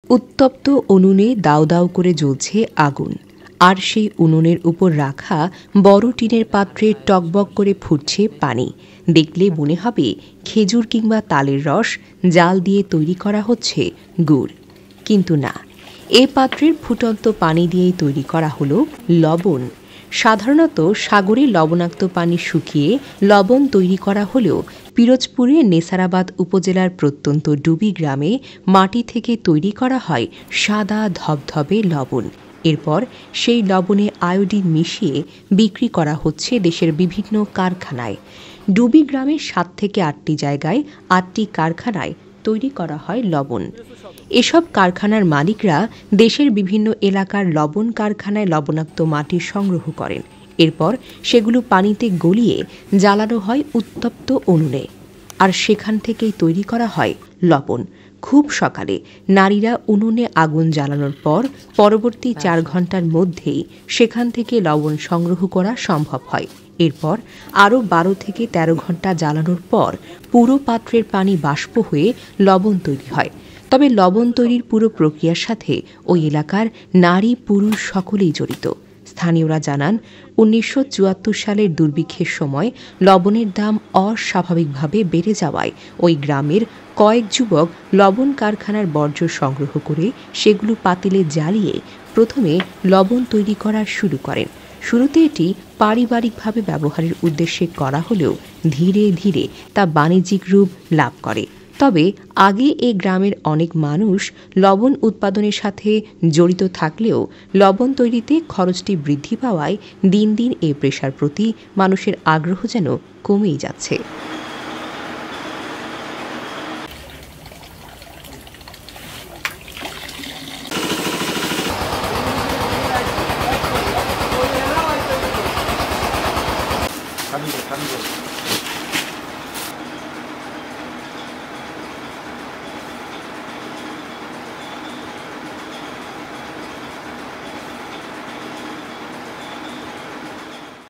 উত্তপ্ত উনুনে দাউ দাউ করে জ্বলছে আগুন, আর সেই উনুনের উপর রাখা বড় টিনের পাত্রে টকবক করে ফুটছে পানি। দেখলে মনে হবে খেজুর কিংবা তালের রস জাল দিয়ে তৈরি করা হচ্ছে গুড়। কিন্তু না, এ পাত্রের ফুটন্ত পানি দিয়েই তৈরি করা হলো লবণ। সাধারণত সাগরে লবণাক্ত পানি শুকিয়ে লবণ তৈরি করা হলেও পিরোজপুরের নেসারাবাদ উপজেলার প্রত্যন্ত ডুবি গ্রামে মাটি থেকে তৈরি করা হয় সাদা ধবধবে লবণ। এরপর সেই লবণে আয়োডিন মিশিয়ে বিক্রি করা হচ্ছে দেশের বিভিন্ন কারখানায়। ডুবি গ্রামে ৭ থেকে ৮টি জায়গায় ৮টি কারখানায় তৈরি করা হয় লবণ। এসব কারখানার মালিকরা দেশের বিভিন্ন এলাকার লবণ কারখানায় লবণাক্ত মাটি সংগ্রহ করেন। এরপর সেগুলো পানিতে গলিয়ে জ্বালানো হয় উত্তপ্ত উনুনে, আর সেখান থেকেই তৈরি করা হয় লবণ। খুব সকালে নারীরা উনুনে আগুন জ্বালানোর পর পরবর্তী ৪ ঘন্টার মধ্যেই সেখান থেকে লবণ সংগ্রহ করা সম্ভব হয়। এরপর আরও ১২ থেকে ১৩ ঘন্টা জ্বালানোর পর পুরো পাত্রের পানি বাষ্প হয়ে লবণ তৈরি হয়। তবে লবণ তৈরির পুরো প্রক্রিয়ার সাথে ওই এলাকার নারী পুরুষ সকলেই জড়িত। স্থানীয়রা জানান, ১৯৭৪ সালের দুর্ভিক্ষের সময় লবণের দাম অস্বাভাবিকভাবে বেড়ে যাওয়ায় ওই গ্রামের কয়েক যুবক লবণ কারখানার বর্জ্য সংগ্রহ করে সেগুলো পাতিলে জ্বালিয়ে প্রথমে লবণ তৈরি করা শুরু করেন। শুরুতে এটি পারিবারিকভাবে ব্যবহারের উদ্দেশ্যে করা হলেও ধীরে ধীরে তা বাণিজ্যিক রূপ লাভ করে। তবে আগে এ গ্রামের অনেক মানুষ লবণ উৎপাদনের সাথে জড়িত থাকলেও লবণ তৈরিতে খরচটি বৃদ্ধি পাওয়ায় দিন দিন এ পেশার প্রতি মানুষের আগ্রহ যেন কমেই যাচ্ছে।